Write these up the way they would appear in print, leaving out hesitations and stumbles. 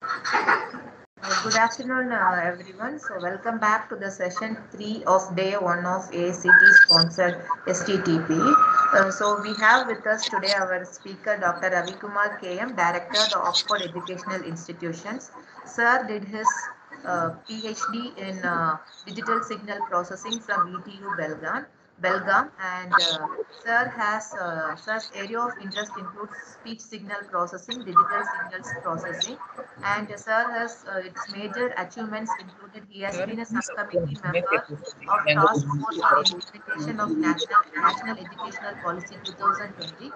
Good afternoon, everyone. So, welcome back to the session 3 of day 1 of ACT sponsored STTP. We have with us today our speaker, Dr. Ravi Kumar KM, Director, the Oxford Educational Institutions. Sir did his PhD in digital signal processing from ETU Belgaum, and Sir's area of interest includes speech signal processing, digital signals processing, and Sir has its major achievements included. He has been a subcommittee member of Task Force on Implementation of National Educational Policy 2020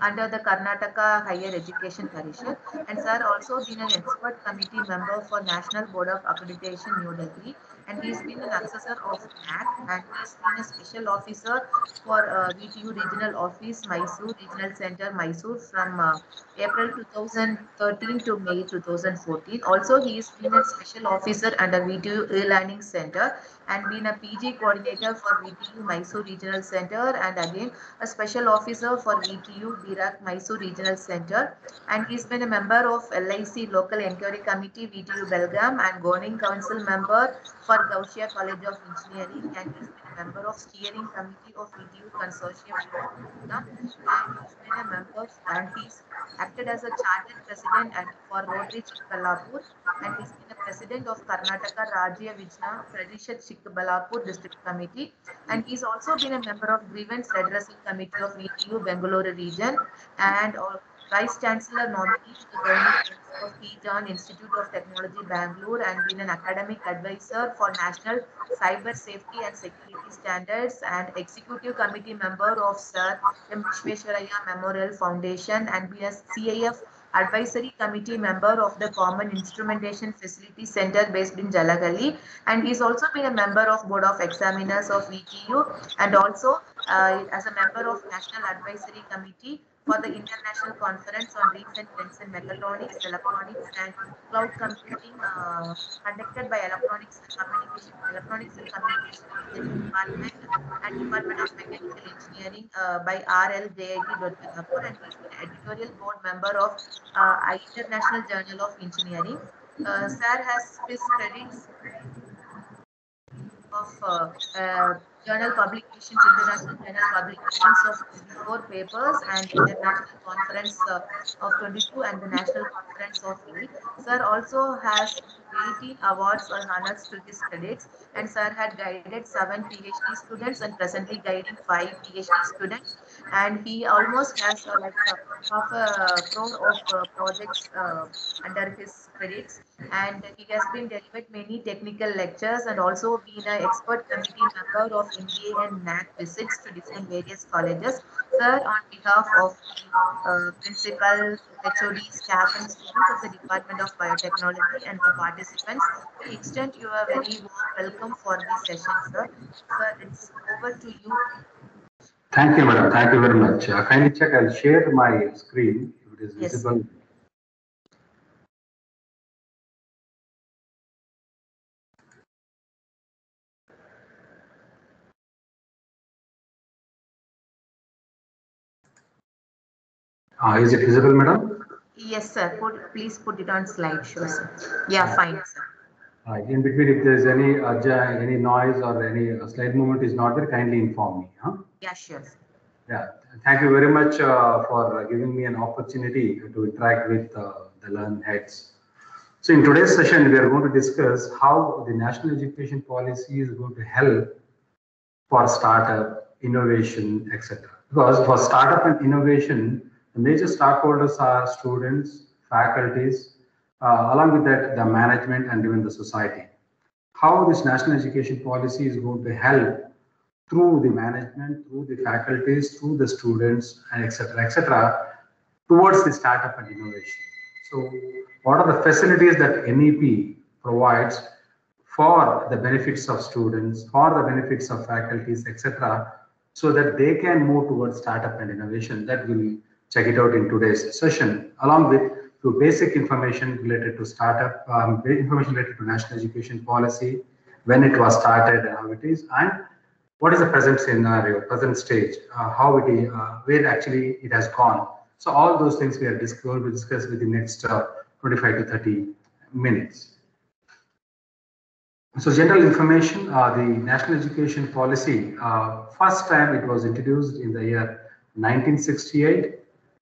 under the Karnataka Higher Education Parishad, and Sir also been an expert committee member for National Board of Accreditation New Delhi, and he's been an assessor of NAC, and he's been a special officer for VTU Regional Office Mysore Regional Center Mysore from April 2013 to May 2014. Also, he has been a special officer under VTU E-Learning Center and been a PG coordinator for VTU Mysore Regional Center, and again a special officer for VTU BRAC Mysore Regional Center. And he's been a member of LIC Local Enquiry Committee VTU Belgaum and Governing Council member for Gausia College of Engineering, and he's been a member of Steering Committee of VTU Consortium Belgaum, and he's been a member, and he's acted as a chartered president and for Rotary Chikballapur, and he's been a president of Karnataka Rajya Vijna Parishad Chikballapur District Committee, and he's also been a member of Grievance Redressal Committee of VTU Bengaluru Region, and Vice Chancellor nominee to the Governing Council of Teton Institute of Technology Bangalore, and been an academic advisor for National Cyber Safety and Security Standards, and Executive Committee member of Sir M. Vishwesvaraya Memorial Foundation, and be a CIF Advisory Committee member of the Common Instrumentation Facility Center based in Jalagali, and he's also been a member of Board of Examiners of VTU, and also as a member of National Advisory Committee for the International Conference on Recent Trends in Mechatronics, Electronics and Cloud Computing conducted by Electronics and Communication Engineering Department and Department of Mechanical Engineering by RLJIT Durgapur, and he's been editorial board member of International Journal of Engineering. Sir has his credits of journal publications, international journal publications of 24 papers, and international conference of 22, and the national conference of 8. Sir also has 18 awards or honors to his credits, and Sir had guided 7 PhD students and presently guiding 5 PhD students, and he almost has half a crore of projects under his credits, and he has been delivered many technical lectures and also been an expert committee member of MBA and NAC visits to different various colleges. Sir, on behalf of the principal, HOD, staff and students of the Department of Biotechnology and the participants, we extend you a very warm welcome for this session, sir. Sir, it's over to you. Thank you, madam. Thank you very much. Kindly check. I'll share my screen if it is visible. Yes. Is it visible, madam? Yes, sir. Please put it on slideshow, sir. Yeah, fine, sir. In between, if there is any noise or any slide movement is not there, kindly inform me. Huh? Yeah, sure. Yeah, thank you very much for giving me an opportunity to interact with the learned heads. So in today's session, we are going to discuss how the national education policy is going to help for startup, innovation, etc. Because for startup and innovation, the major stakeholders are students, faculties, along with that, the management and even the society. How this national education policy is going to help through the management, through the faculties, through the students, and etc., towards the startup and innovation. So, what are the facilities that NEP provides for the benefits of students, for the benefits of faculties, etc., so that they can move towards startup and innovation? That we'll check it out in today's session, along with to basic information related to startup, information related to national education policy, when it was started and how it is, and what is the present scenario, present stage, how it is, where actually it has gone. So all those things we are going to discuss within the next 25 to 30 minutes. So general information, the National Education Policy, first time it was introduced in the year 1968,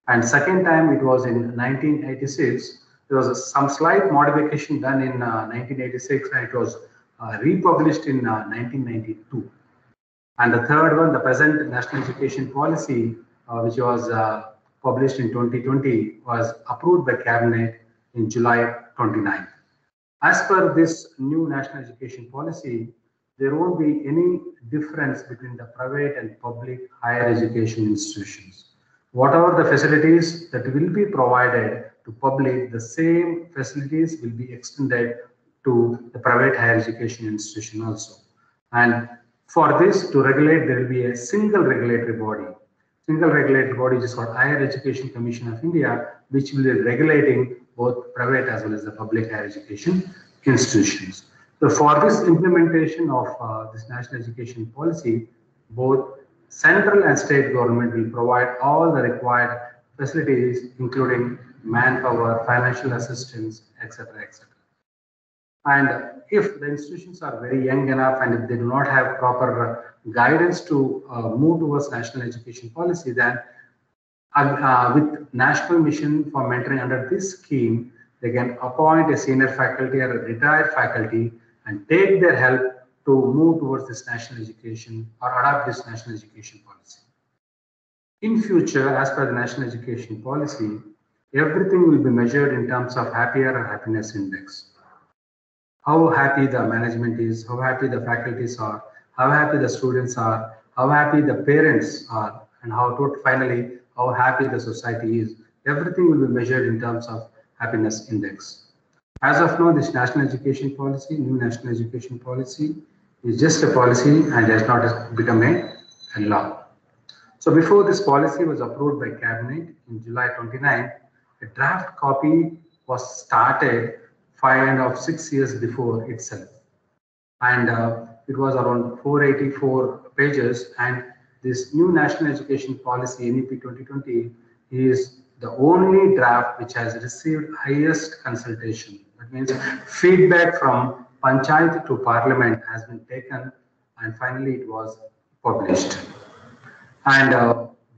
and second time it was in 1986. There was some slight modification done in 1986, and it was republished in 1992. And the third one, the present National Education Policy, which was published in 2020, was approved by Cabinet in July 29. As per this new National Education Policy, there won't be any difference between the private and public higher education institutions. Whatever the facilities that will be provided to public, the same facilities will be extended to the private higher education institution also. And for this to regulate, there will be a single regulatory body. Single regulatory body is called Higher Education Commission of India, which will be regulating both private as well as the public higher education institutions. So for this implementation of this national education policy, both central and state government will provide all the required facilities, including manpower, financial assistance, etc., etc. And if the institutions are very young enough and if they do not have proper guidance to move towards national education policy, then with National Mission for Mentoring under this scheme, they can appoint a senior faculty or a retired faculty and take their help to move towards this national education or adopt this national education policy. In future, as per the national education policy, everything will be measured in terms of happier or happiness index. How happy the management is, how happy the faculties are, how happy the students are, how happy the parents are, and finally, how happy the society is. Everything will be measured in terms of happiness index. As of now, this national education policy, new national education policy, is just a policy and has not become a law. So before this policy was approved by Cabinet in July 29, a draft copy was started 5.5–6 years before itself. And it was around 484 pages, and this new national education policy, NEP 2020, is the only draft which has received highest consultation. That means feedback from Panchayat to Parliament has been taken, and finally it was published. And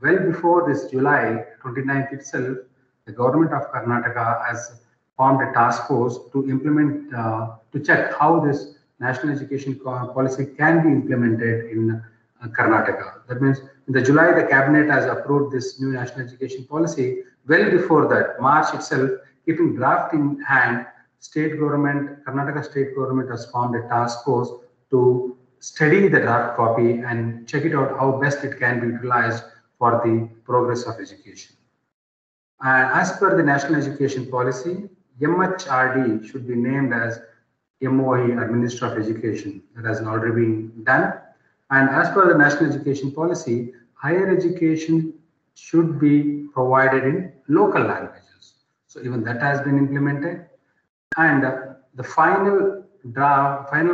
well before this July 29th itself, the government of Karnataka has formed a task force to implement, to check how this national education policy can be implemented in Karnataka. That means in the July, the cabinet has approved this new national education policy. Well before that, March itself, keeping draft in hand, state government, Karnataka state government has formed a task force to study the draft copy and check it out how best it can be utilized for the progress of education. And as per the national education policy, MHRD should be named as MOE, or Minister of Education. That has already been done. And as per the national education policy, higher education should be provided in local languages. So even that has been implemented. And the final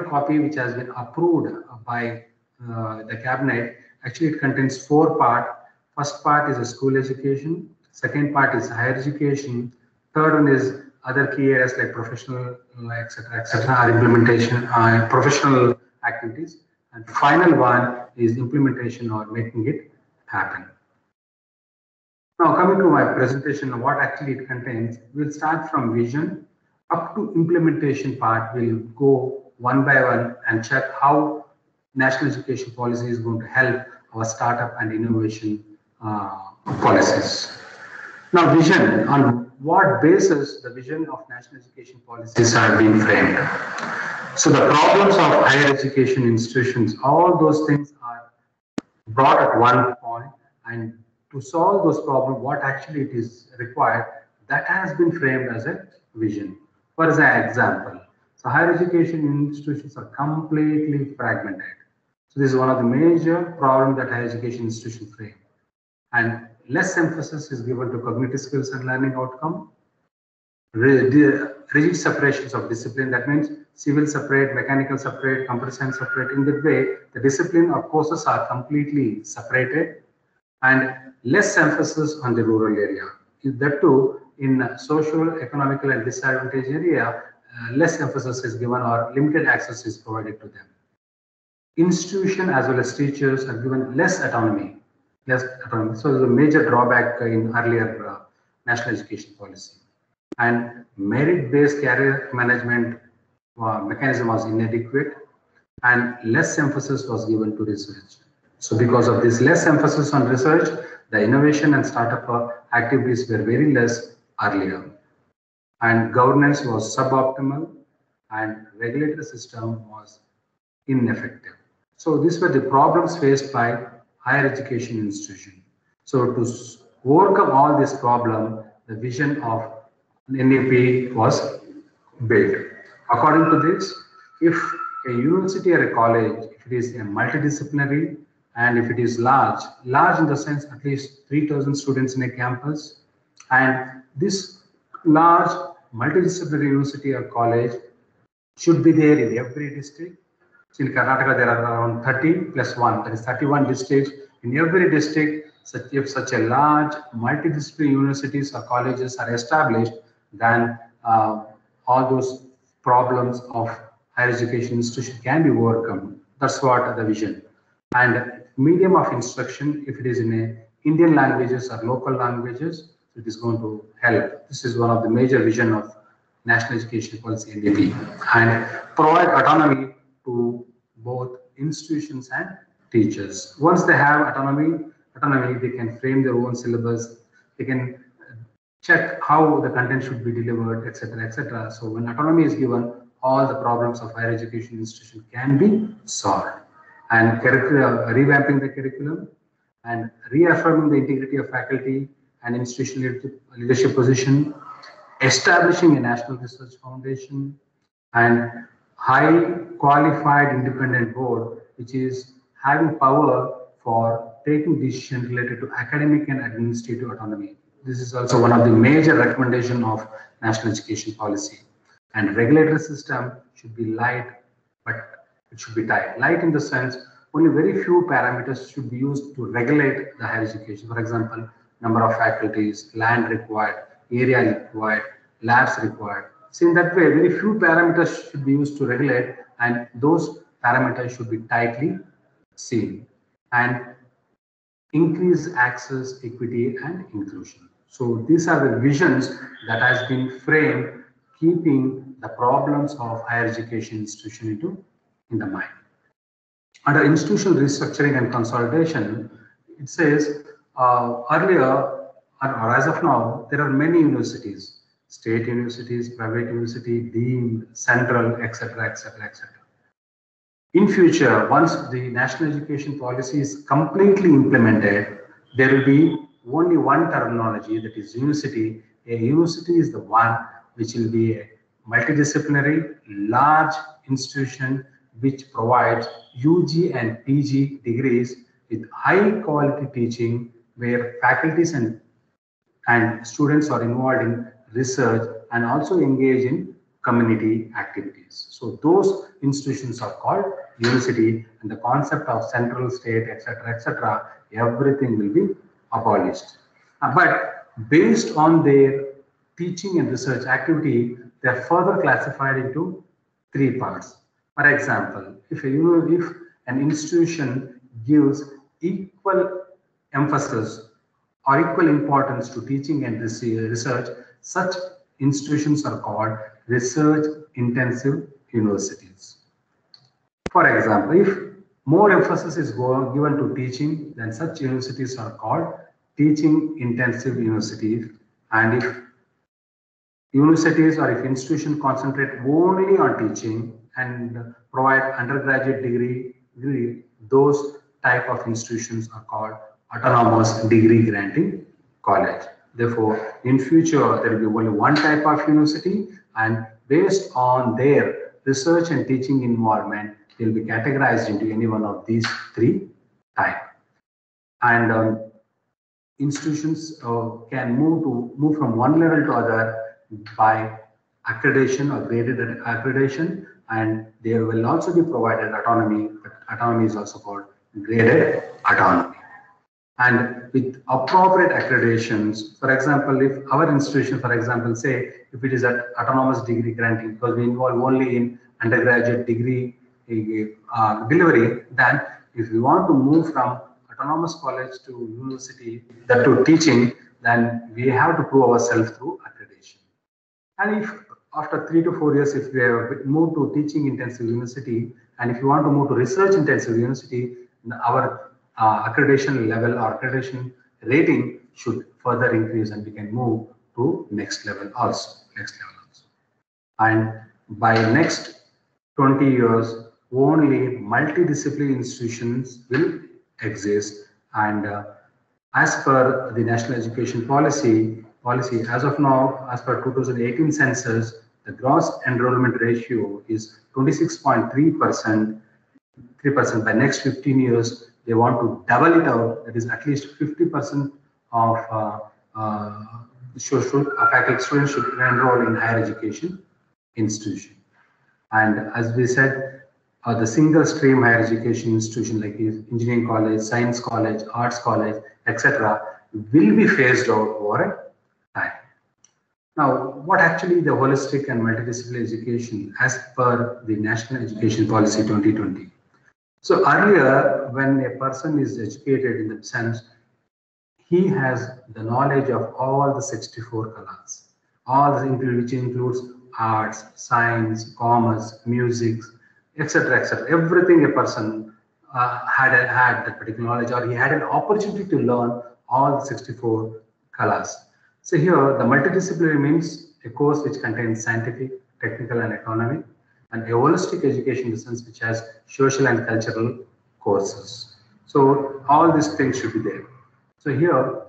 copy which has been approved by the cabinet, actually it contains 4 parts. First part is a school education. Second part is higher education. Third one is other key areas like professional, etc., or implementation, professional activities. And final one is implementation or making it happen. Now coming to my presentation, what actually it contains, we'll start from vision up to implementation part. We'll go one by one and check how national education policy is going to help our startup and innovation policies. Now vision, on what basis the vision of national education policies are being framed. So the problems of higher education institutions, all those things are brought at one point, and to solve those problems, what actually it is required, that has been framed as a vision. For example, so higher education institutions are completely fragmented. So this is one of the major problems that higher education institutions frame. And less emphasis is given to cognitive skills and learning outcome. Rigid separations of discipline, that means civil separate, mechanical separate, computer science separate. In that way, the discipline or courses are completely separated, and less emphasis on the rural area. That too, in social, economical and disadvantaged area, less emphasis is given or limited access is provided to them. Institution as well as teachers are given less autonomy. So there's a major drawback in earlier national education policy. And merit-based career management mechanism was inadequate, and less emphasis was given to research. So because of this less emphasis on research, the innovation and startup activities were very less earlier. And governance was suboptimal, and regulatory system was ineffective. So these were the problems faced by higher education institution. So to overcome all this problem, the vision of NEP was built. According to this, if a university or a college, if it is a multidisciplinary and if it is large in the sense at least 3,000 students in a campus, and this large multidisciplinary university or college should be there in every district. So in Karnataka, there are around 30 plus 1, that is 31 districts. In every district, if such a large multidisciplinary universities or colleges are established, then all those problems of higher education institution can be overcome. That's what the vision. And medium of instruction, if it is in a Indian languages or local languages, it is going to help. This is one of the major vision of National Education Policy NEP, and provide autonomy to both institutions and teachers. Once they have autonomy, they can frame their own syllabus, they can check how the content should be delivered, etc., etc. So when autonomy is given, all the problems of higher education institution can be solved. And revamping the curriculum and reaffirming the integrity of faculty and institutional leadership position, establishing a national research foundation, and high qualified independent board, which is having power for taking decisions related to academic and administrative autonomy. This is also one of the major recommendations of national education policy. And regulatory system should be light, but it should be tight. Light in the sense, only very few parameters should be used to regulate the higher education. For example, number of faculties, land required, area required, labs required. So in that way, very few parameters should be used to regulate, and those parameters should be tightly seen. And increase access, equity, and inclusion. So these are the visions that has been framed, keeping the problems of higher education institution in the mind. Under institutional restructuring and consolidation, it says earlier, or as of now, there are many universities, state universities, private university, deemed, central, etc., etc., etc. In future, once the national education policy is completely implemented, there will be only one terminology, that is university. A university is the one which will be a multidisciplinary, large institution which provides UG and PG degrees with high quality teaching, where faculties and students are involved in research and also engage in community activities. So those institutions are called university, and the concept of central, state, etc., everything will be abolished. But based on their teaching and research activity, they are further classified into three parts. For example, if an institution gives equal emphasis or equal importance to teaching and research, such institutions are called research-intensive universities. For example, if more emphasis is given to teaching, then such universities are called teaching-intensive universities. And if universities or if institutions concentrate only on teaching and provide undergraduate degree, those type of institutions are called autonomous degree granting college. Therefore, in future, there will be only one type of university, and based on their research and teaching involvement, they will be categorized into any one of these three types. And institutions can move from one level to other by accreditation or graded accreditation, and they will also be provided autonomy, but autonomy is also called graded autonomy. And with appropriate accreditations, for example, if our institution, for example, say if it is an autonomous degree granting, because we involve only in undergraduate degree delivery, then if we want to move from autonomous college to university, that to teaching, then we have to prove ourselves through accreditation. And if after 3 to 4 years, if we have moved to teaching intensive university, and if you want to move to research intensive university, our accreditation level or accreditation rating should further increase, and we can move to next level also. And by next 20 years, only multidisciplinary institutions will exist. And as per the National Education Policy, as of now, as per 2018 census, the gross enrollment ratio is 26.3%. 3%. By next 15 years, they want to double it out. That is at least 50% of faculty students should enroll in higher education institution. And as we said, the single stream higher education institution like engineering college, science college, arts college, etc., will be phased out over time. Now, what actually the holistic and multidisciplinary education as per the National Education Policy 2020? So earlier, when a person is educated in the sense, he has the knowledge of all the 64 kalas, which includes arts, science, commerce, music, etc., etc. Everything a person had that particular knowledge, or he had an opportunity to learn all the 64 kalas. So here, the multidisciplinary means a course which contains scientific, technical, and economic, and a holistic education in the sense which has social and cultural courses. So all these things should be there. So here,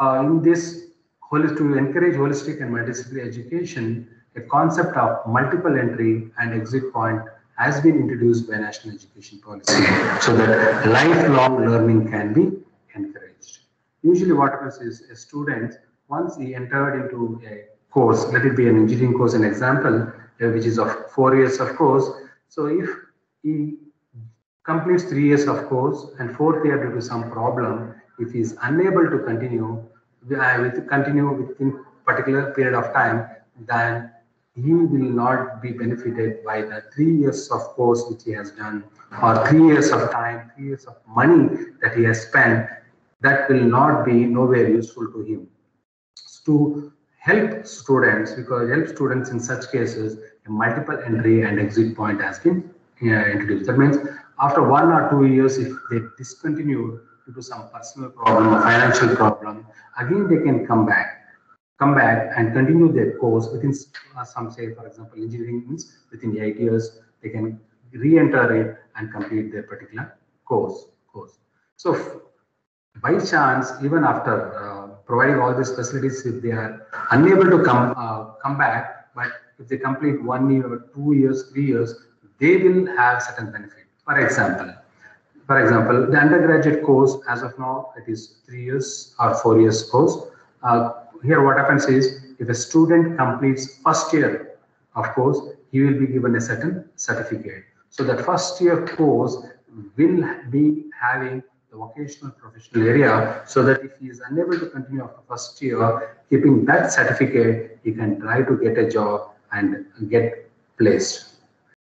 in this, to encourage holistic and multidisciplinary education, a concept of multiple entry and exit point has been introduced by National Education Policy so that lifelong learning can be encouraged. Usually what happens is a student, once he entered into a course, let it be an engineering course, an example, which is of 4 years of course. So if he completes 3 years of course and 4th year due to some problem, if he is unable to continue within particular period of time, then he will not be benefited by the 3 years of course which he has done, or 3 years of time, 3 years of money that he has spent. That will not be nowhere useful to him. To help students, in such cases, a multiple entry and exit point has been introduced. That means after 1 or 2 years, if they discontinue due to some personal problem or financial problem, again they can come back and continue their course within some, say for example, engineering means within 8 years they can re-enter it and complete their particular course. So by chance, even after providing all these facilities, if they are unable to come back, but if they complete 1 year, 2 years, 3 years, they will have certain benefit. For example, the undergraduate course, as of now, it is 3 years or 4 years course. Here what happens is, if a student completes first year of course, he will be given a certain certificate. So that first year course will be having the vocational professional area, so that if he is unable to continue after first year, keeping that certificate, he can try to get a job and get placed.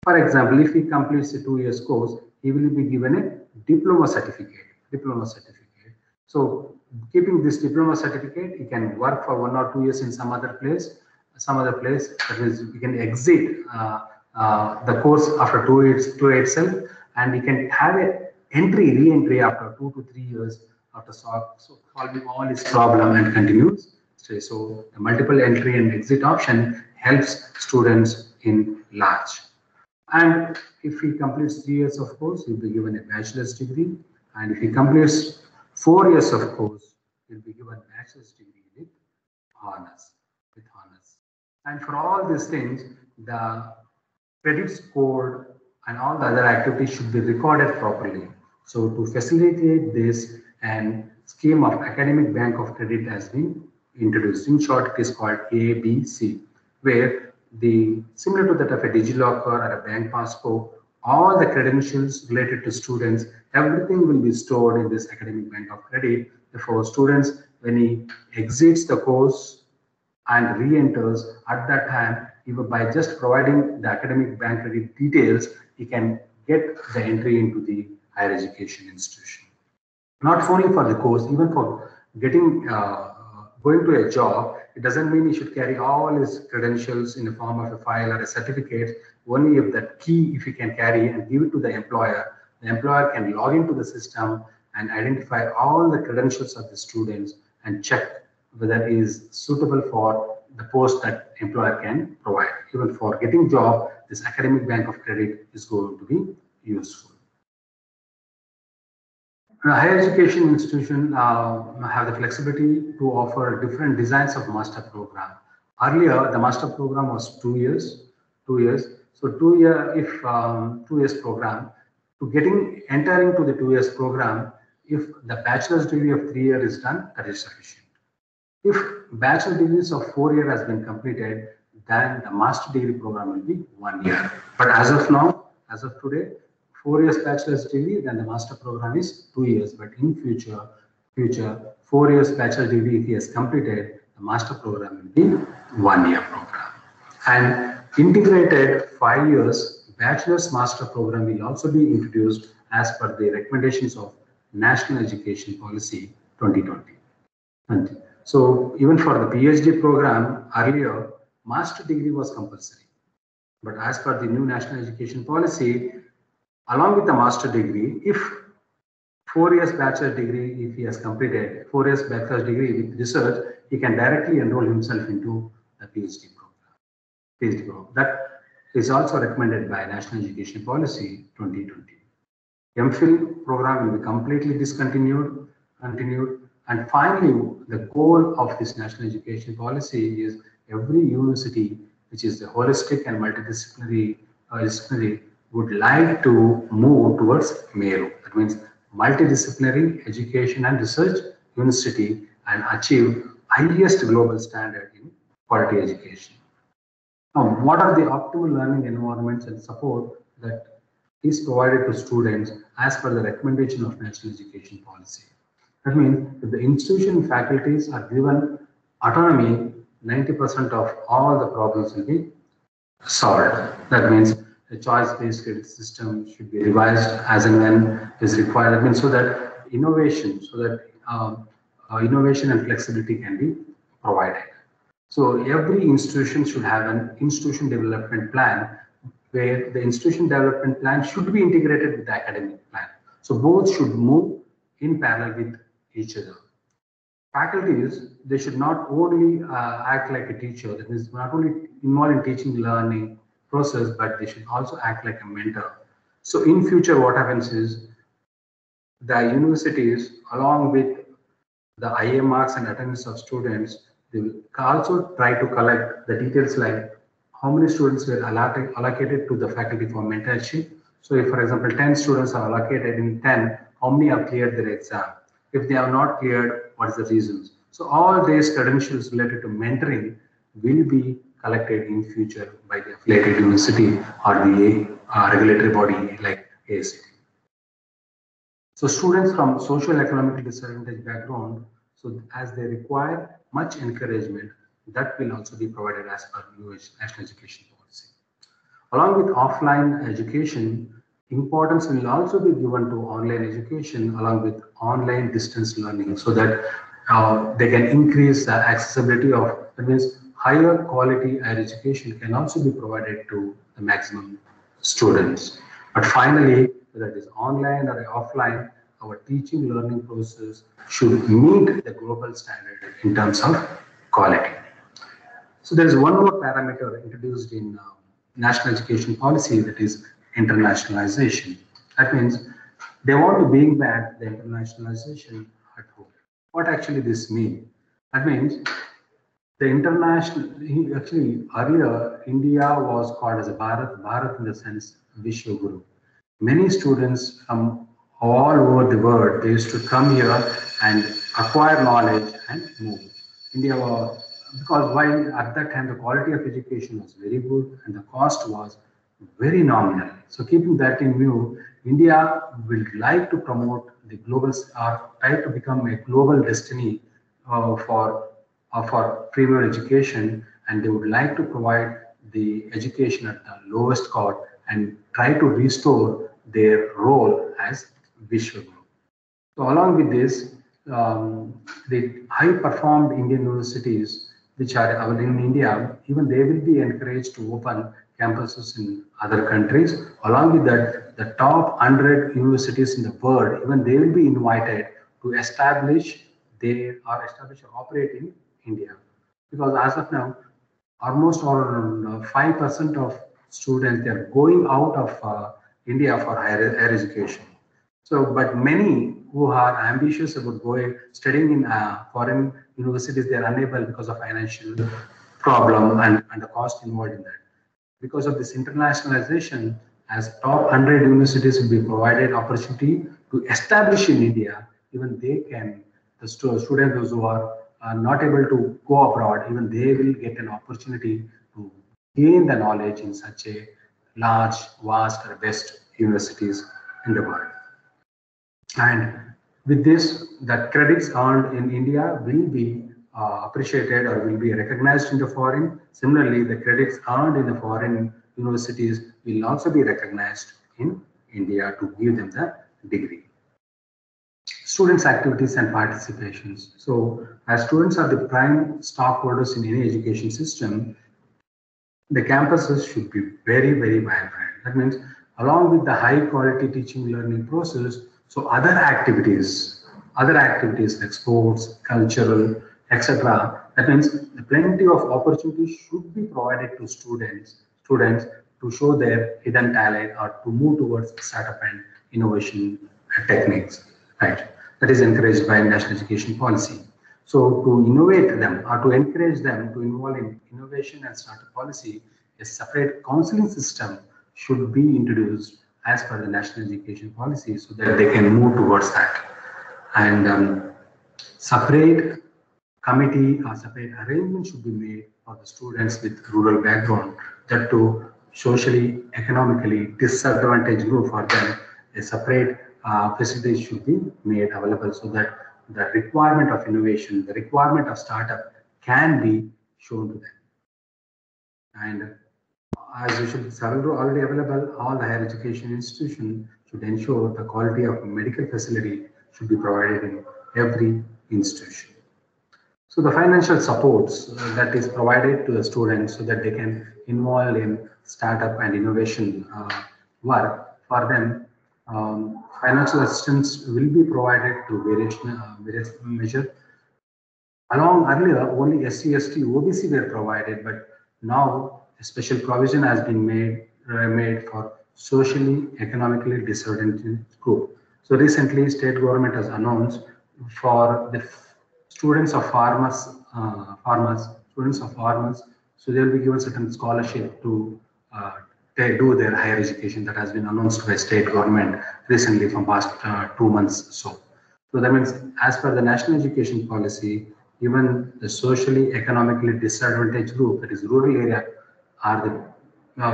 For example, if he completes a 2 years course, he will be given a diploma certificate. So keeping this diploma certificate, he can work for 1 or 2 years in some other place. That means he can exit the course after 2 years to itself, and he can have a re-entry after 2 to 3 years after solving all his problem and continues. So the multiple entry and exit option helps students in large. And if he completes 3 years of course, he'll be given a bachelor's degree. And if he completes 4 years of course, he'll be given a bachelor's degree with honors. And for all these things, the credit score and all the other activities should be recorded properly. So to facilitate this, and scheme of academic bank of credit has been introduced. In short, it is called ABC, where similar to that of a DigiLocker or a bank passport, all the credentials related to students, everything will be stored in this academic bank of credit. Therefore, students, when he exits the course, and re-enters at that time, even by just providing the academic bank credit details, he can get the entry into the higher education institution. Not only for the course, even for getting going to a job, it doesn't mean he should carry all his credentials in the form of a file or a certificate. Only if that key, if he can carry and give it to the employer can log into the system and identify all the credentials of the students and check whether he is suitable for the post that employer can provide. Even for getting job, this academic bank of credit is going to be useful. The higher education institution have the flexibility to offer different designs of master program. Earlier, the master program was 2 years. So 2 years program, to entering to the 2 years program, if the bachelor's degree of 3 years is done, that is sufficient. If bachelor degrees of 4 years has been completed, then the master degree program will be 1 year. But as of now, as of today, 4 years bachelor's degree, then the master program is 2 years. But in future 4 years bachelor degree, if he has completed, the master program will be 1 year program. And integrated 5 years bachelor's master program will also be introduced as per the recommendations of National Education Policy 2020. So even for the PhD program, earlier master degree was compulsory. But as per the new National Education Policy, along with the master degree, if 4 years bachelor degree, if he has completed 4 years bachelor's degree with research, he can directly enroll himself into the PhD program. That is also recommended by National Education Policy 2020. MPhil program will be completely discontinued. And finally, the goal of this National Education Policy is every university, which is the holistic and multidisciplinary would like to move towards MERU. That means multidisciplinary education and research university, and achieve highest global standard in quality education. Now, what are the optimal learning environments and support that is provided to students as per the recommendation of National Education Policy? That means if the institution faculties are given autonomy, 90% of all the problems will be solved. That means the choice-based credit system should be revised as and when is required. That means so that innovation and flexibility can be provided. So every institution should have an institution development plan, where the institution development plan should be integrated with the academic plan. So both should move in parallel with each other. Faculties, they should not only act like a teacher, that is not only involved in teaching learning process, but they should also act like a mentor. So in future, what happens is the universities, along with the IA marks and attendance of students, they will also try to collect the details like how many students were allocated to the faculty for mentorship. So if, for example, 10 students are allocated, in 10, how many have cleared their exam? If they have not cleared, what is the reasons? So all these credentials related to mentoring will be collected in future by the affiliated university or the regulatory body like AICTE. So students from social economic disadvantaged background, so as they require much encouragement, that will also be provided as per National Education Policy. Along with offline education, importance will also be given to online education along with online distance learning, so that they can increase the accessibility of, that means higher quality higher education can also be provided to the maximum students. But finally, whether it is online or offline, our teaching learning process should meet the global standard in terms of quality. So there is one more parameter introduced in National Education Policy, that is internationalization. That means they want to bring back the internationalization at home. What actually this means? That means the international, actually earlier India was called as a Bharat in the sense Vishwa Guru. Many students from all over the world, they used to come here and acquire knowledge and move. India was, because while at that time the quality of education was very good and the cost was very nominal. So keeping that in view, India will like to promote the global, or try to become a global destiny for for premium education, and they would like to provide the education at the lowest cost and try to restore their role as Vishwaguru. So along with this, the high-performed Indian universities which are available in India, even they will be encouraged to open campuses in other countries. Along with that, the top 100 universities in the world, even they will be invited to establish or operate in India. Because as of now, almost around 5% of students, they are going out of India for higher education. So, but many who are ambitious about going studying in foreign universities, they are unable because of financial problem and the cost involved in that. Because of this internationalization, as top 100 universities will be provided opportunity to establish in India, even they can, the students those who are not able to go abroad, even they will get an opportunity to gain the knowledge in such a large, vast, or best universities in the world. And with this, the credits earned in India will be appreciated or will be recognized in the foreign. Similarly, the credits earned in the foreign universities will also be recognized in India to give them the degree. Students' activities and participations. So, as students are the prime stockholders in any education system, the campuses should be very, very vibrant. That means, along with the high quality teaching learning process, so other activities like sports, cultural, etc. That means plenty of opportunities should be provided to students to show their hidden talent or to move towards startup and innovation techniques. Right. That is encouraged by national education policy. So to innovate them or to encourage them to involve in innovation and startup policy, a separate counseling system should be introduced as per the national education policy so that they can move towards that. And separate committee or separate arrangement should be made for the students with rural background, that to socially, economically disadvantaged group, for them a separate facilities should be made available so that the requirement of innovation, the requirement of startup can be shown to them. And as usual, several already available, all the higher education institutions should ensure the quality of medical facility should be provided in every institution. So the financial supports that is provided to the students so that they can involve in startup and innovation work, for them, financial assistance will be provided to various measures. Along earlier, only SC, ST, OBC were provided, but now a special provision has been made for socially, economically disadvantaged group. So recently, state government has announced for the students of farmers, so they will be given certain scholarship to they do their higher education. That has been announced by state government recently from past 2 months. So that means as per the national education policy, even the socially, economically disadvantaged group, that is rural area, are the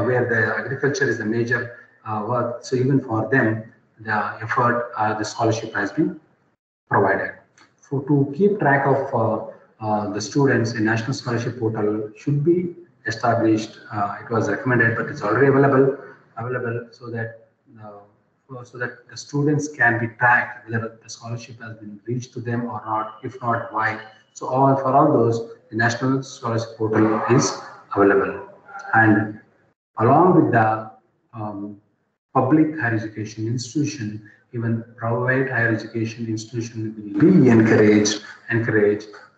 where the agriculture is the major work. So even for them, the effort, the scholarship has been provided. So to keep track of the students, a national scholarship portal should be established. It was recommended, but it's already available so that the students can be tracked whether the scholarship has been reached to them or not. If not, why? So for all those, the national scholarship portal is available, and along with the public higher education institution, even private higher education institution will be encouraged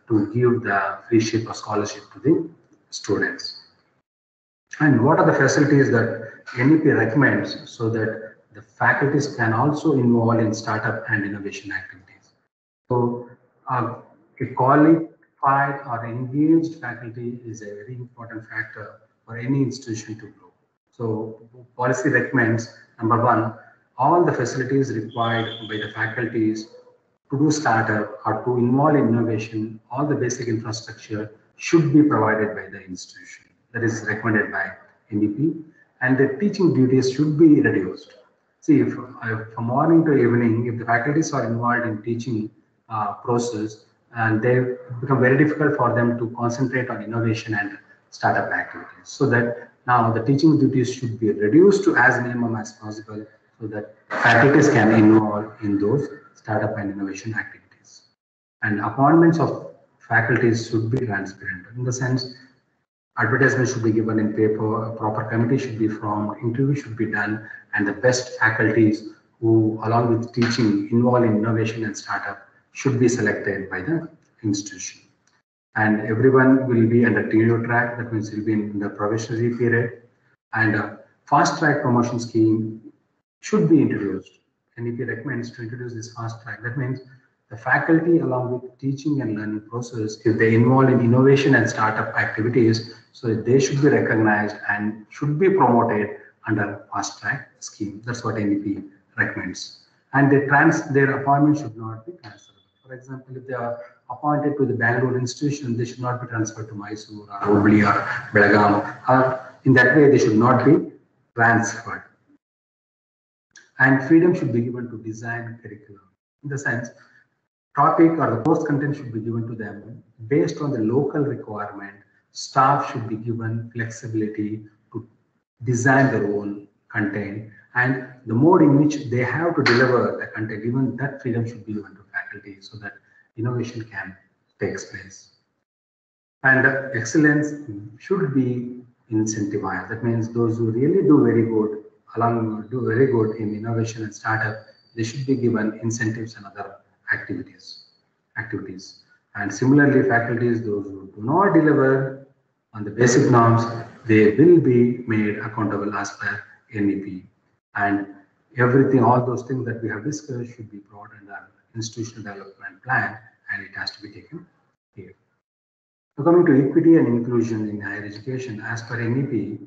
to give the free ship or scholarship to the students. And what are the facilities that NEP recommends so that the faculties can also involve in startup and innovation activities? So a qualified or engaged faculty is a very important factor for any institution to grow. So policy recommends, number one, all the facilities required by the faculties to do startup or to involve in innovation, all the basic infrastructure should be provided by the institution. That is recommended by NEP, and the teaching duties should be reduced. See, if from morning to evening, if the faculties are involved in teaching process, and they become very difficult for them to concentrate on innovation and startup activities. So that now the teaching duties should be reduced to as minimum as possible, so that faculties can involve in those startup and innovation activities. And appointments of faculties should be transparent, in the sense advertisement should be given in paper, a proper committee should be formed, interview should be done, and the best faculties who, along with teaching, involved in innovation and startup should be selected by the institution. And everyone will be under tenure track, that means will be in the probationary period, and a fast track promotion scheme should be introduced. NEP recommends to introduce this fast track. That means the faculty, along with teaching and learning process, if they involve in innovation and startup activities, so they should be recognized and should be promoted under fast track scheme. That's what NEP recommends. And their appointment should not be transferred. For example, if they are appointed to the Bangalore institution, they should not be transferred to Mysore or Hubli or Belgaum. Or in that way, they should not be transferred. And freedom should be given to design curriculum. In the sense, topic or the course content should be given to them based on the local requirement. Staff should be given flexibility to design their own content, and the mode in which they have to deliver the content, even that freedom should be given to faculty, so that innovation can take place. And excellence should be incentivized. That means those who really do very good in innovation and startup, they should be given incentives and other activities. And similarly, faculties, those who do not deliver on the basic norms, they will be made accountable as per NEP. And everything, all those things that we have discussed should be brought under institutional development plan, and it has to be taken care. So coming to equity and inclusion in higher education, as per NEP,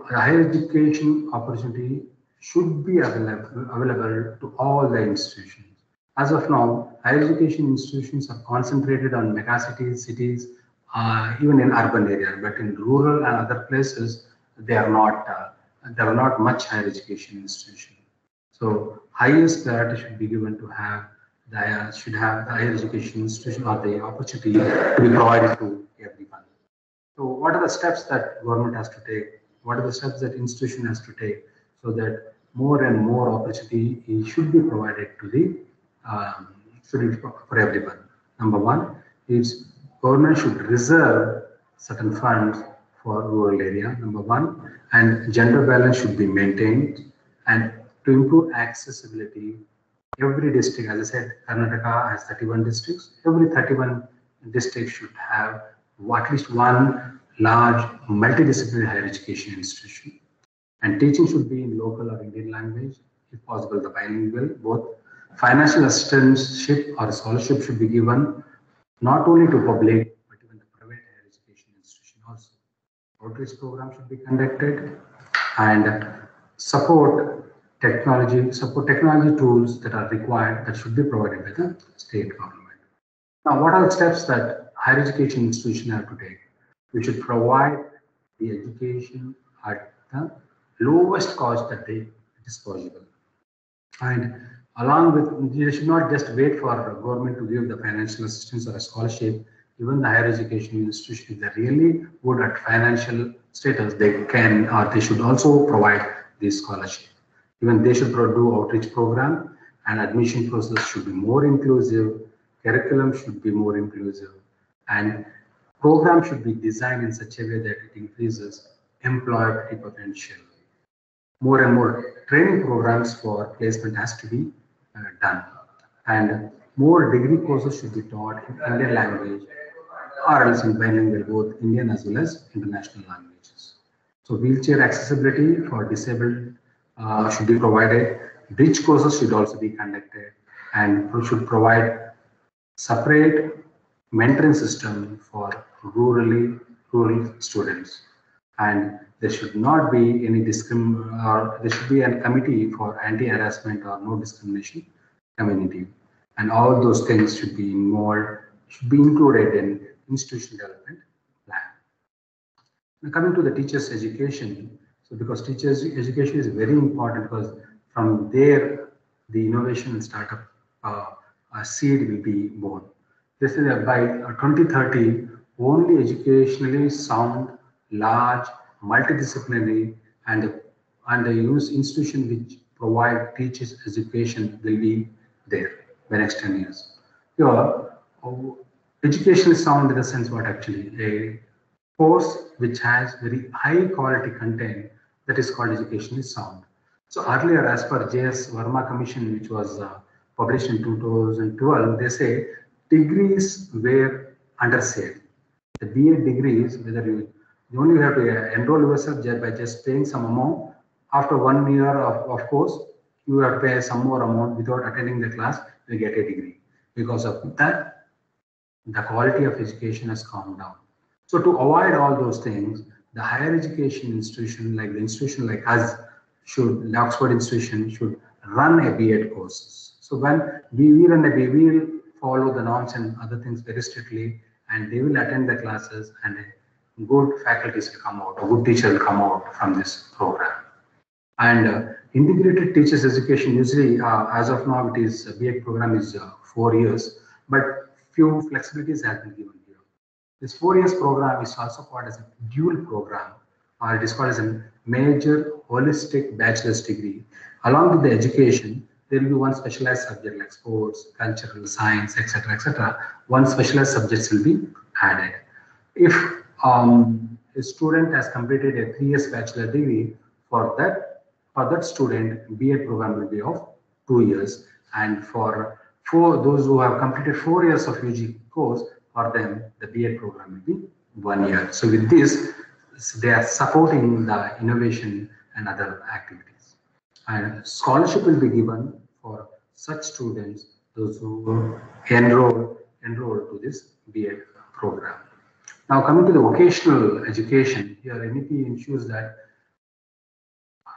higher education opportunity should be available to all the institutions. As of now, higher education institutions are concentrated on cities, even in urban areas, but in rural and other places, there are not much higher education institutions. So highest priority should be given to have the higher education institution or the opportunity to be provided to everyone. So what are the steps that government has to take? What are the steps that institution has to take, so that more and more opportunity should be provided to the for everyone? Number one is government should reserve certain funds for rural area, number one, and gender balance should be maintained. And to improve accessibility, every district, as I said, Karnataka has 31 districts. Every 31 districts should have at least one large multidisciplinary higher education institution. And teaching should be in local or Indian language, if possible, the bilingual. Both financial assistantship or scholarship should be given not only to public, but even the private higher education institution also. Outreach program should be conducted, and support technology tools that are required, that should be provided by the state government. Now, what are the steps that higher education institutions have to take? We should provide the education at the lowest cost that it is possible. And along with, you should not just wait for government to give the financial assistance or a scholarship. Even the higher education institutions, if they're really good at financial status, they can or they should also provide this scholarship. Even they should do outreach program, and admission process should be more inclusive, curriculum should be more inclusive, and program should be designed in such a way that it increases employability potential. More and more training programs for placement has to be done, and more degree courses should be taught in Indian language or else in bilingual, both Indian as well as international languages. So wheelchair accessibility for disabled should be provided. Bridge courses should also be conducted, and should provide separate mentoring system for rural students. And there should not be any or there should be a committee for anti-harassment or no discrimination community. And all those things should be included in institutional development plan. Now, coming to the teachers' education, so because teachers' education is very important, because from there the innovation and startup seed will be born. This is by 2030, only educationally sound, large, multidisciplinary, and the use institution which provide teachers education will be there the next 10 years. Here, educationally sound in the sense what actually a course which has very high quality content, that is called educationally sound. So earlier, as per J.S. Verma Commission, which was published in 2012, they say degrees were undersold. The BA degrees, whether you only have to enroll yourself by just paying some amount. After 1 year of course, you have to pay some more amount without attending the class, you get a degree. Because of that, the quality of education has come down. So to avoid all those things, the higher education institution, like the institution like us, the Oxford institution should run a B.Ed courses. So when we run a B.Ed, we will follow the norms and other things very strictly, and they will attend the classes, and good faculties will come out, a good teacher will come out from this program. And integrated teachers education, usually as of now, it is B.Ed program is 4 years, but few flexibilities have been given here. This 4 years program is also called as a dual program, or it is called as a major holistic bachelor's degree. Along with the education, there will be one specialized subject like sports, cultural, science, etc., etc. One specialized subjects will be added. If a student has completed a 3 years bachelor degree, for that student, B.Ed program will be of 2 years, and for those who have completed 4 years of UG course, for them the B.Ed program will be 1 year. So with this, they are supporting the innovation and other activities. And scholarship will be given for such students, those who enroll to this B.Ed program. Now coming to the vocational education, here NEP ensures that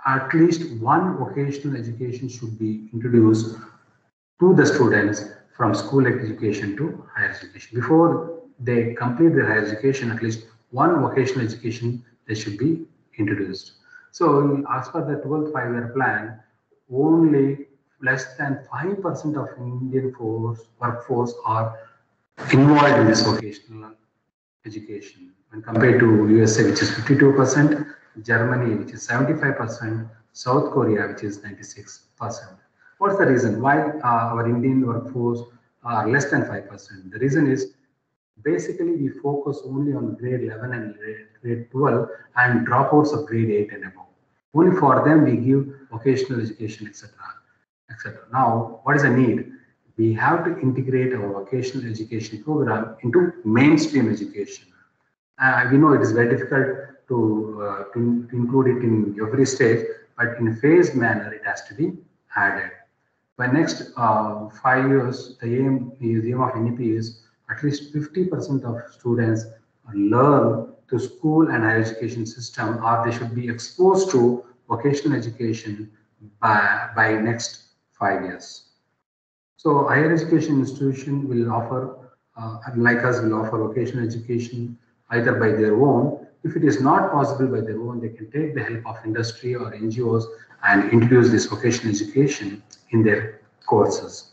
at least one vocational education should be introduced to the students from school education to higher education. Before they complete their higher education, at least one vocational education they should be introduced. So as per the 12th five-year plan, only less than 5% of Indian workforce are involved in this vocational education when compared to USA, which is 52%, Germany, which is 75%, South Korea, which is 96%. What's the reason why our Indian workforce are less than 5%? The reason is basically we focus only on grade 11 and grade 12 and dropouts of grade 8 and above. Only for them we give vocational education, etc., etc. Now, what is the need? We have to integrate our vocational education program into mainstream education. We know it is very difficult to include it in every stage, but in a phased manner, it has to be added. By next 5 years, the aim of NEP is at least 50% of students learn to school and higher education system, or they should be exposed to vocational education by next 5 years. So higher education institution will offer, like us, will offer vocational education either by their own. If it is not possible by their own, they can take the help of industry or NGOs and introduce this vocational education in their courses.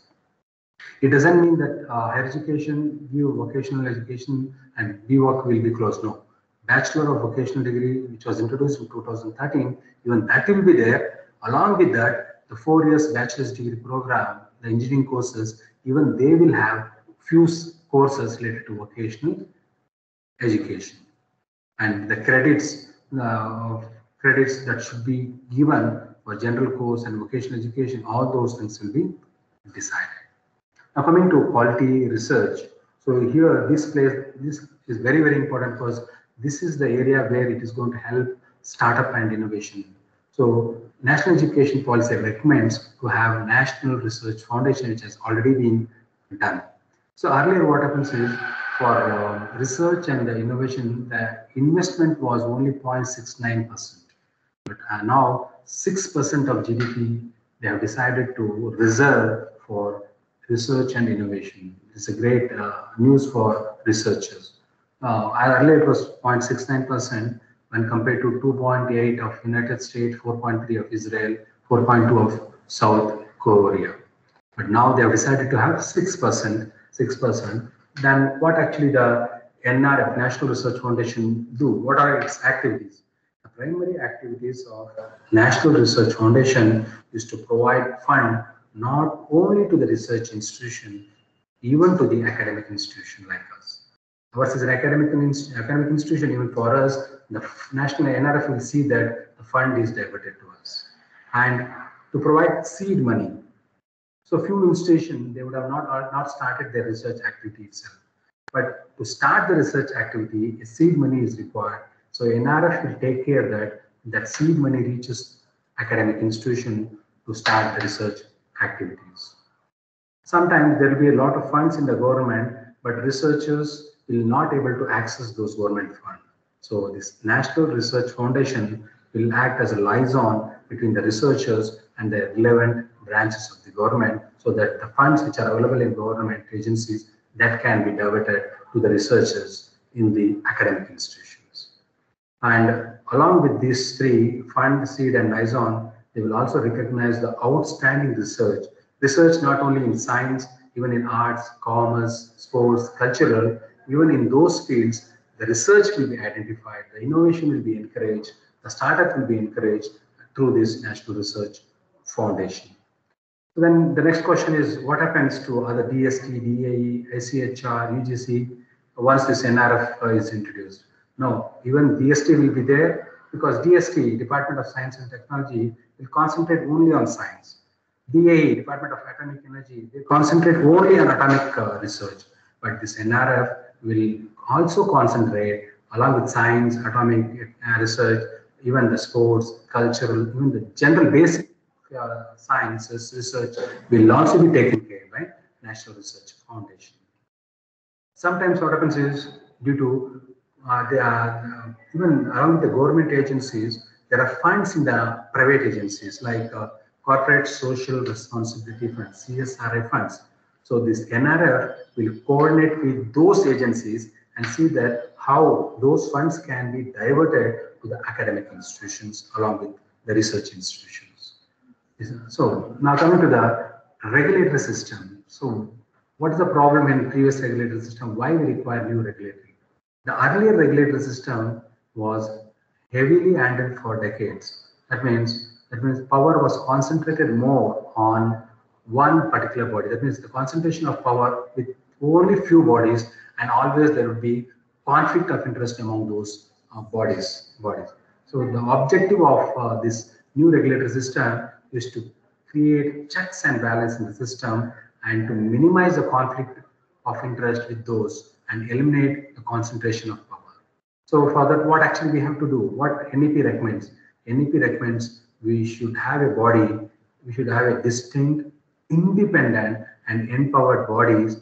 It doesn't mean that higher education, vocational education and BVoc will be closed. No. Bachelor of Vocational Degree, which was introduced in 2013, even that will be there. Along with that, the 4 years bachelor's degree program, the engineering courses, even they will have few courses related to vocational education. And the credits that should be given for general course and vocational education, all those things will be decided. Now coming to quality research. So here this is very, very important because this is the area where it is going to help startup and innovation. So National Education Policy recommends to have National Research Foundation, which has already been done. So earlier what happens is for research and innovation, the investment was only 0.69%. But now 6% of GDP they have decided to reserve for research and innovation. It's a great news for researchers. Earlier it was 0.69% when compared to 2.8 of United States, 4.3 of Israel, 4.2 of South Korea. But now they have decided to have 6%, 6%. Then what actually the NRF, National Research Foundation, do? What are its activities? The primary activities of National Research Foundation is to provide fund not only to the research institution, even to the academic institution like us. Ours is an academic institution. Even for us, the national NRF will see that the fund is diverted to us. And to provide seed money. So few institutions, they would have not started their research activity itself. But to start the research activity, a seed money is required. So NRF will take care that seed money reaches academic institution to start the research activities. Sometimes there will be a lot of funds in the government, but researchers will not able to access those government funds. So this National Research Foundation will act as a liaison between the researchers and the relevant branches of the government, so that the funds which are available in government agencies that can be diverted to the researchers in the academic institutions. And along with these three, fund, seed, and liaison, they will also recognize the outstanding research. Research not only in science, even in arts, commerce, sports, cultural, even in those fields, the research will be identified, the innovation will be encouraged, the startup will be encouraged through this National Research Foundation. So then the next question is, what happens to other DST, DAE, ICHR, UGC once this NRF is introduced? No, even DST will be there, because DST, Department of Science and Technology, will concentrate only on science. DAE, Department of Atomic Energy, they concentrate only on atomic research. But this NRF will also concentrate along with science, atomic research, even the sports, cultural, even the general basic sciences research will also be taken care by National Research Foundation. Sometimes what happens is, due to even along with the government agencies, there are funds in the private agencies like Corporate Social Responsibility Funds, CSRI funds. So this NRF will coordinate with those agencies and see that how those funds can be diverted to the academic institutions along with the research institutions. So now coming to the regulatory system. So what is the problem in previous regulatory system? Why we require new regulatory? The earlier regulatory system was heavily handled for decades. That means power was concentrated more on one particular body. That means the concentration of power with only few bodies, and always there would be conflict of interest among those bodies. So the objective of this new regulatory system is to create checks and balance in the system and to minimize the conflict of interest with those and eliminate the concentration of power. So for that, what actually we have to do? What NEP recommends? NEP recommends we should have a body, we should have a distinct, independent and empowered bodies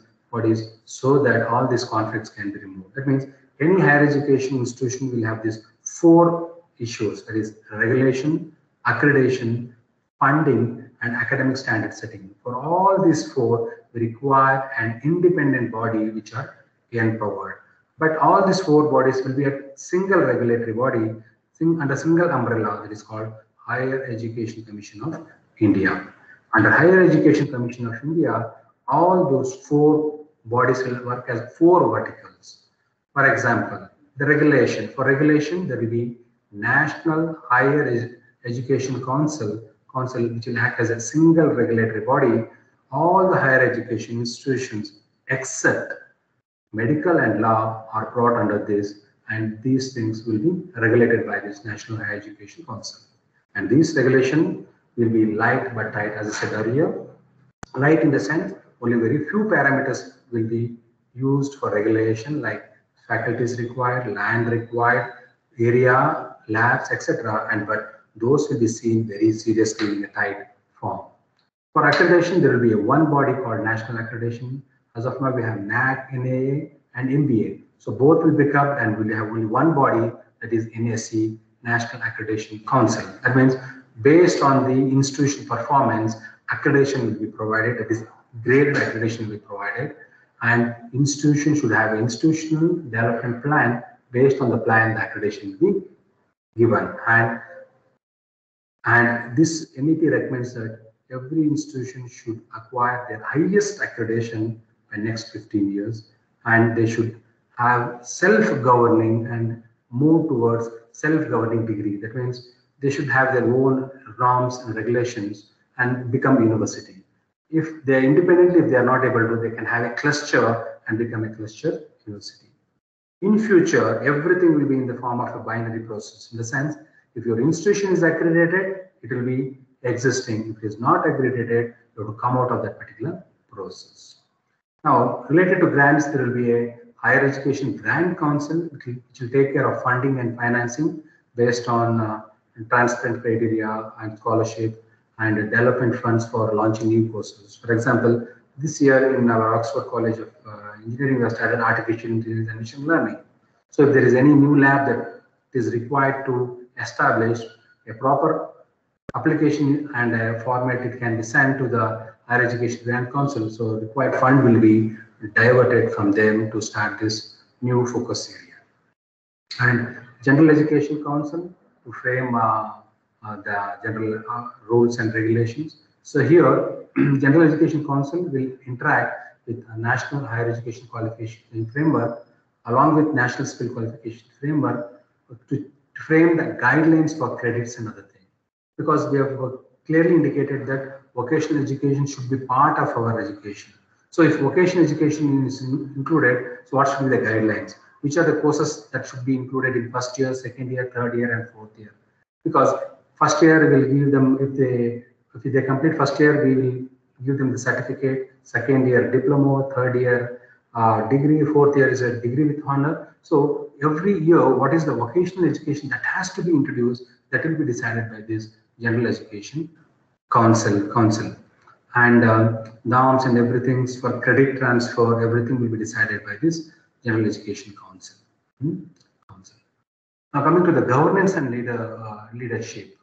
so that all these conflicts can be removed. That means any higher education institution will have these four issues, that is regulation, accreditation, funding, and academic standard setting. For all these four, we require an independent body which are empowered. But all these four bodies will be a single regulatory body under single umbrella, that is called Higher Education Commission of India. Under Higher Education Commission of India, all those four bodies will work as four verticals. For example, the regulation. For regulation, there will be National Higher Education Council, which will act as a single regulatory body. All the higher education institutions except medical and law are brought under this, and these things will be regulated by this National Higher Education Council. And this regulation will be light but tight, as I said earlier. Light in the sense, only very few parameters will be used for regulation, like faculties required, land required, area, labs, etc. But those will be seen very seriously in a tight form. For accreditation, there will be one body called National Accreditation. As of now, we have NAAC, NAA, and MBA. So both will become, and we'll have only one body, that is NAC, National Accreditation Council. That means based on the institution performance, accreditation will be provided, that is graded accreditation will be provided, and institution should have an institutional development plan. Based on the plan, the accreditation will be given. And this NEP recommends that every institution should acquire their highest accreditation by next 15 years, and they should have self-governing and move towards self-governing degree. That means they should have their own norms and regulations and become university. If they are independently, if they are not able to, they can have a cluster and become a cluster university. In future, everything will be in the form of a binary process. In the sense, if your institution is accredited, it will be existing. If it is not accredited, you have to come out of that particular process. Now, related to grants, there will be a higher education grant council, which will take care of funding and financing based on transparent criteria and scholarship and development funds for launching new courses. For example, this year in our Oxford College of Engineering, we have started artificial intelligence and machine learning. So if there is any new lab that is required to establish a proper application and a format, it can be sent to the Higher Education Grant Council. So required fund will be diverted from them to start this new focus area. And General Education Council to frame the general rules and regulations. So here, General Education Council will interact with a National Higher Education Qualification Framework along with National Skill Qualification Framework to frame the guidelines for credits and other things. Because we have clearly indicated that vocational education should be part of our education. So if vocational education is included, so what should be the guidelines? Which are the courses that should be included in first year, second year, third year, and fourth year? Because first year we will give them, if they complete first year, we will give them the certificate. Second year diploma, third year degree, fourth year is a degree with honor. So every year, what is the vocational education that has to be introduced? That will be decided by this General Education Council. And norms and everything for credit transfer, everything will be decided by this General Education Council. Now coming to the governance and leadership.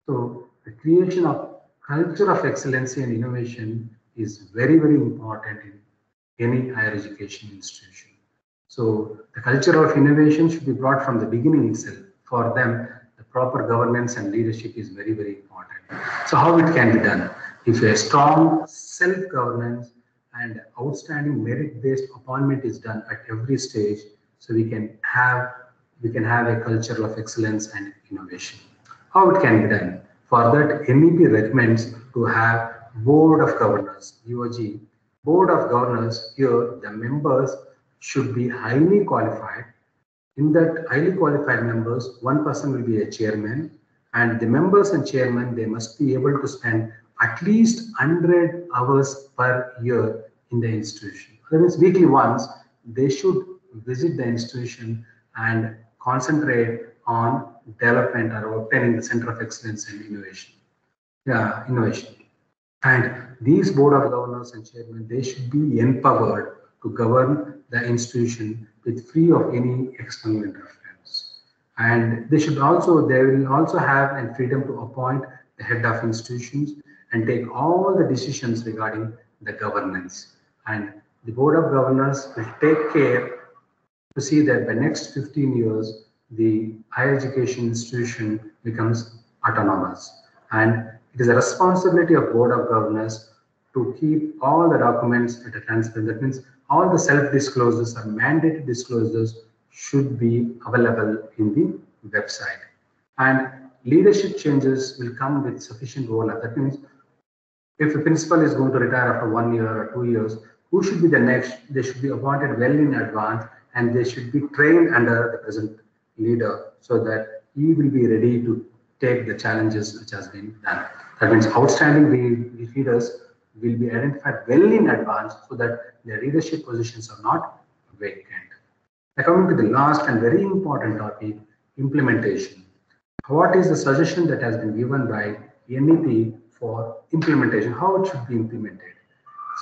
So the creation of culture of excellency and innovation is very, very important in any higher education institution. So the culture of innovation should be brought from the beginning itself. For them, the proper governance and leadership is very, very important. So how it can be done? If a strong self-governance and outstanding merit-based appointment is done at every stage, so we can have a culture of excellence and innovation. How it can be done? For that, NEP recommends to have Board of Governors, BOG. Board of Governors, here the members should be highly qualified. In that highly qualified members, one person will be a chairman, and the members and chairman, they must be able to spend at least 100 hours per year in the institution. That means weekly once, they should visit the institution and concentrate on development or obtaining the Center of Excellence and Innovation. And these Board of Governors and Chairmen, they should be empowered to govern the institution with free of any external interference. And they will also have a freedom to appoint the head of institutions and take all the decisions regarding the governance. And the Board of Governors will take care to see that by next 15 years, the higher education institution becomes autonomous. And it is a responsibility of Board of Governors to keep all the documents at a transparent. That means all the self-disclosures or mandated disclosures should be available in the website. And leadership changes will come with sufficient rollout. That means if a principal is going to retire after 1 year or 2 years, who should be the next? They should be appointed well in advance, and they should be trained under the present leader so that he will be ready to take the challenges which has been done. That means outstanding leaders will be identified well in advance so that their leadership positions are not vacant. Now coming to the last and very important topic, implementation. What is the suggestion that has been given by NEP for implementation? How it should be implemented?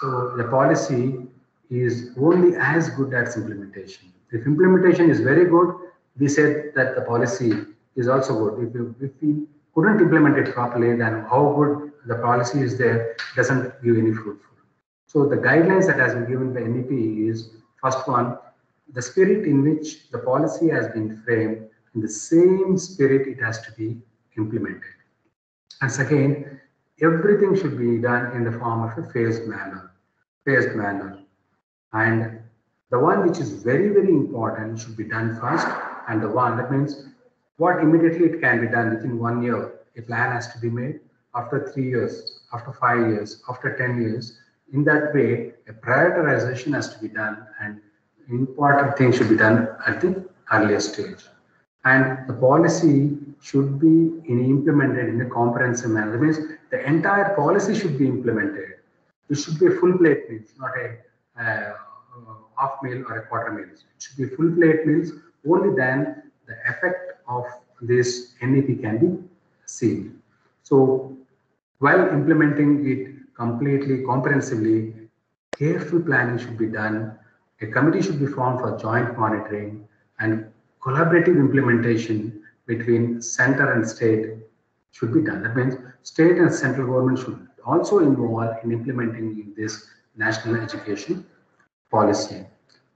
So the policy is only as good as implementation. If implementation is very good, we said that the policy is also good. If we couldn't implement it properly, then how good the policy is there doesn't give any fruitful. So the guidelines that has been given by NEP is, first one, the spirit in which the policy has been framed, in the same spirit it has to be implemented. And second, everything should be done in the form of a phased manner. And the one which is very, very important should be done first. And the one that means what immediately it can be done within 1 year. A plan has to be made after 3 years, after 5 years, after 10 years. In that way, a prioritization has to be done and important things should be done at the earliest stage. And the policy should be implemented in a comprehensive manner. That means the entire policy should be implemented. It should be a full plate meals, not a half meal or a quarter meal. It should be full plate meals. Only then the effect of this NEP can be seen. So while implementing it completely, comprehensively, careful planning should be done. A committee should be formed for joint monitoring and collaborative implementation between center and state should be done. That means state and central government should also involve in implementing this national education policy.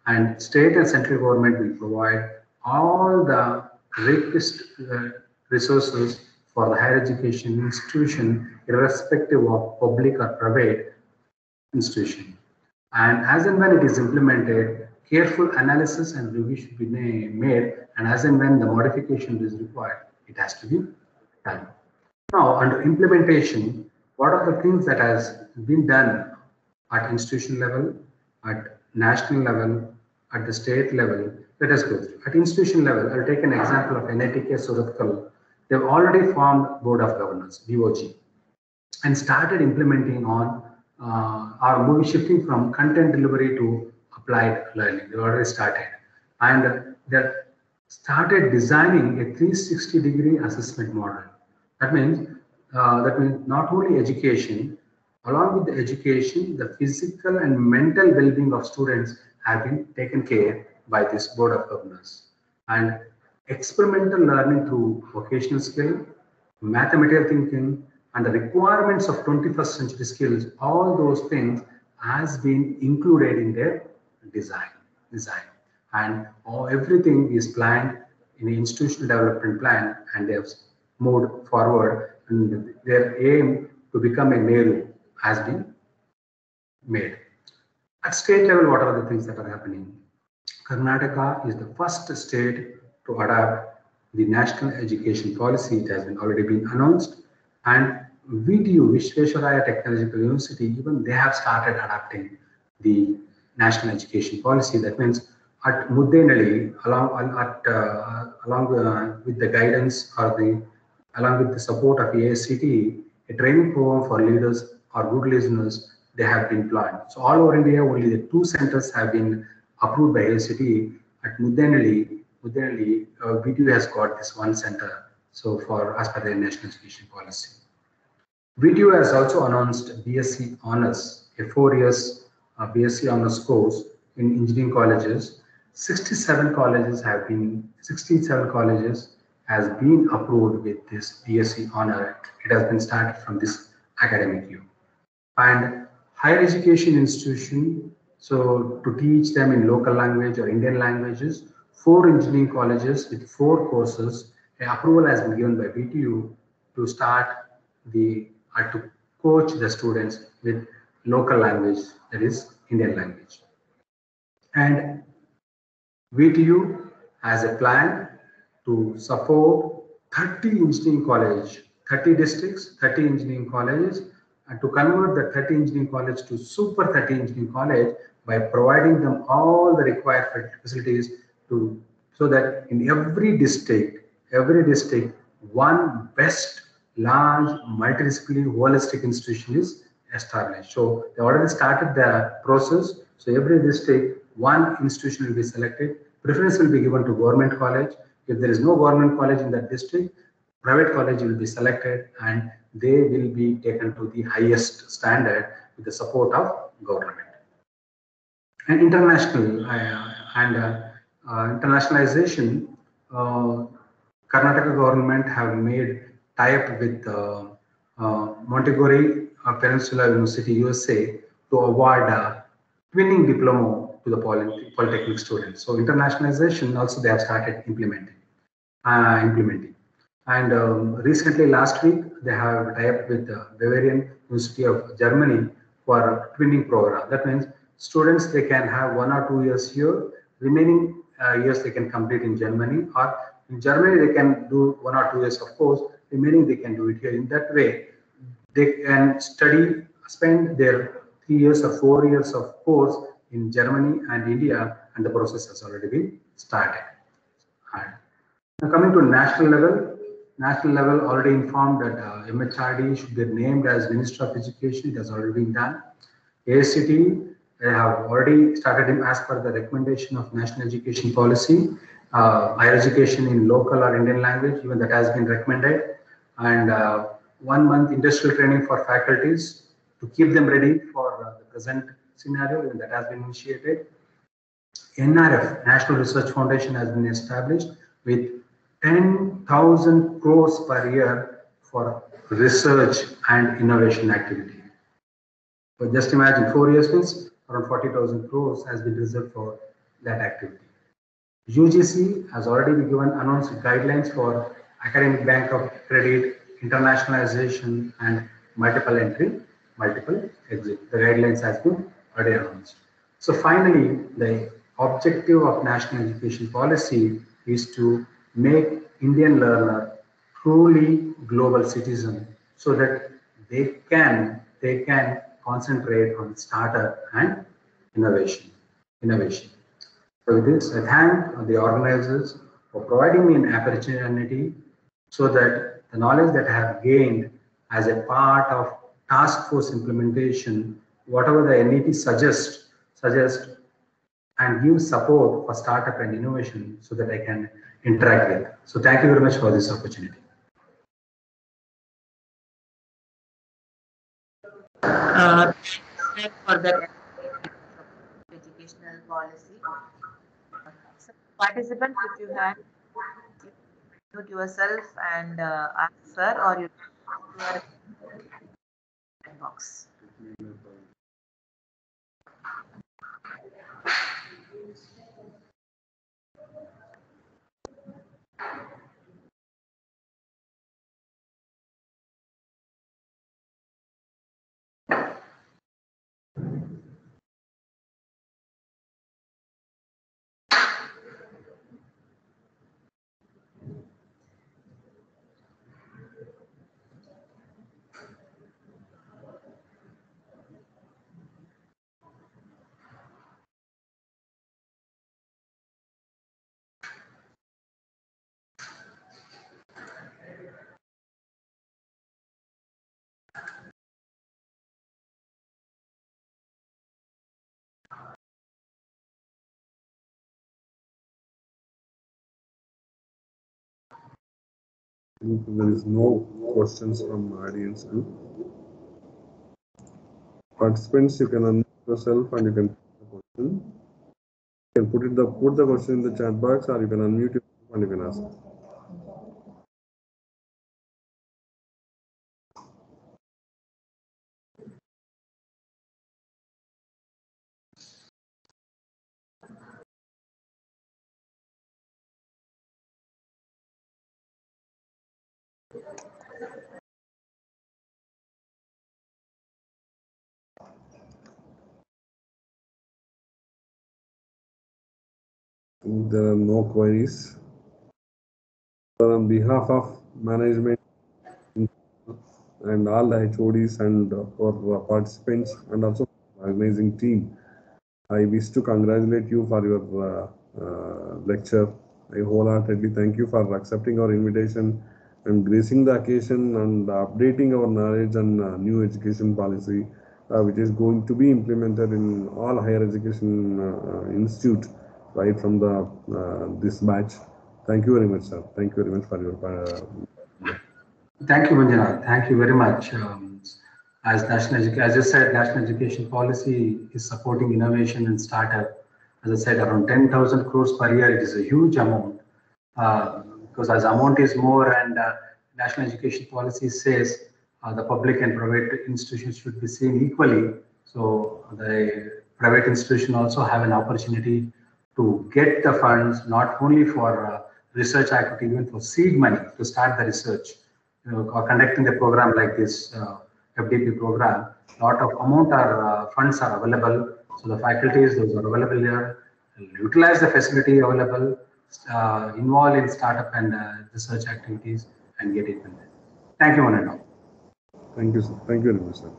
And state and central government will provide all the requisite resources for the higher education institution, irrespective of public or private institution. And as and when it is implemented, careful analysis and review should be made, and as and when the modification is required, it has to be done. Now, under implementation, what are the things that has been done at institution level, at national level, at the state level? Let us go through. At institution level, I'll take an example of NITK Surathkal. They've already formed Board of Governors, BOG, and started implementing on or shifting from content delivery to applied learning. They already started, and they started designing a 360-degree assessment model. That means not only education, along with the education, the physical and mental well-being of students have been taken care by this Board of Governors. And experimental learning through vocational skill, mathematical thinking, and the requirements of 21st century skills, all those things has been included in their design. And everything is planned in the institutional development plan, and they have moved forward, and their aim to become a NERU has been made. At state level, what are the things that are happening? Karnataka is the first state to adopt the national education policy. It has already been announced, and VTU, Visvesvaraya Technological University, even they have started adopting the national education policy. That means at Muddenhally, along with the guidance or along with the support of AICTE, a training program for leaders or good listeners, they have been planned. So all over India, only the 2 centers have been approved by AICTE. At Muddenhally, VTU has got this 1 center. So for as per the national education policy. VTU has also announced BSc Honours, a 4 years BSc Honours course in engineering colleges. 67 colleges has been approved with this BSc Honour. It has been started from this academic year. And higher education institution, so to teach them in local language or Indian languages, 4 engineering colleges with 4 courses, an approval has been given by VTU to start to coach the students with local language, that is Indian language. And VTU has a plan to support 30 engineering colleges, 30 districts, 30 engineering colleges, and to convert the 30 engineering college to super 30 engineering college by providing them all the required facilities so that in every district, one best large multidisciplinary holistic institution is established. So they already started the process. So every district, one institution will be selected. Preference will be given to government college. If there is no government college in that district, private college will be selected, and they will be taken to the highest standard with the support of government. And internationalization, Karnataka government have made tie-up with Montefiore Peninsula University, USA, to award twinning diploma to the polytechnic students. So internationalization also they have started implementing. And recently, last week, they have tied up with the Bavarian University of Germany for twinning program. That means students, they can have 1 or 2 years here, remaining years they can complete in Germany, or in Germany they can do 1 or 2 years of course, remaining they can do it here. In that way, they can study, spend their 3 years or 4 years of course in Germany and India, and the process has already been started. And now coming to national level already informed that MHRD should be named as Minister of Education. It has already been done. AICTE, they have already started him as per the recommendation of National Education Policy. Higher education in local or Indian language, even that has been recommended. And 1 month industrial training for faculties to keep them ready for the present scenario, even that has been initiated. NRF, National Research Foundation, has been established with 10,000 crores per year for research and innovation activity. So just imagine 4 years means around 40,000 crores has been reserved for that activity. UGC has already been given announced guidelines for academic bank of credit, internationalization, and multiple entry, multiple exit. The guidelines has been already announced. So finally, the objective of national education policy is to make Indian learner truly global citizen, so that they can concentrate on startup and innovation. So with this, I thank the organizers for providing me an opportunity so that the knowledge that I have gained as a part of task force implementation, whatever the NEP suggest and give support for startup and innovation, so that I can interact with. So thank you very much for this opportunity. For that educational policy. So participants, if you had mute yourself and answer, or you are box. There is no questions from audience group. Participants, you can unmute yourself and you can put the question. You can put the question in the chat box, or you can unmute yourself and you can ask. There are no queries. So on behalf of management and all the HODs and for participants and also organizing team, I wish to congratulate you for your lecture. I wholeheartedly thank you for accepting our invitation and gracing the occasion and updating our knowledge on new education policy, which is going to be implemented in all higher education institute right from the this batch. Thank you very much, sir. Thank you very much for your. Thank you, Manjana. Thank you very much. As you said, national education policy is supporting innovation and startup. As I said, around 10,000 crores per year. It is a huge amount, because as amount is more, and national education policy says the public and private institutions should be seen equally. So the private institution also have an opportunity to get the funds, not only for research activity, even for seed money to start the research, or conducting the program like this FDP program. Lot of amount or funds are available. So the faculties, those are available here, utilize the facility available, involve in startup and research activities, and get it in there. Thank you, one and all. Thank you, sir. Thank you very much, sir.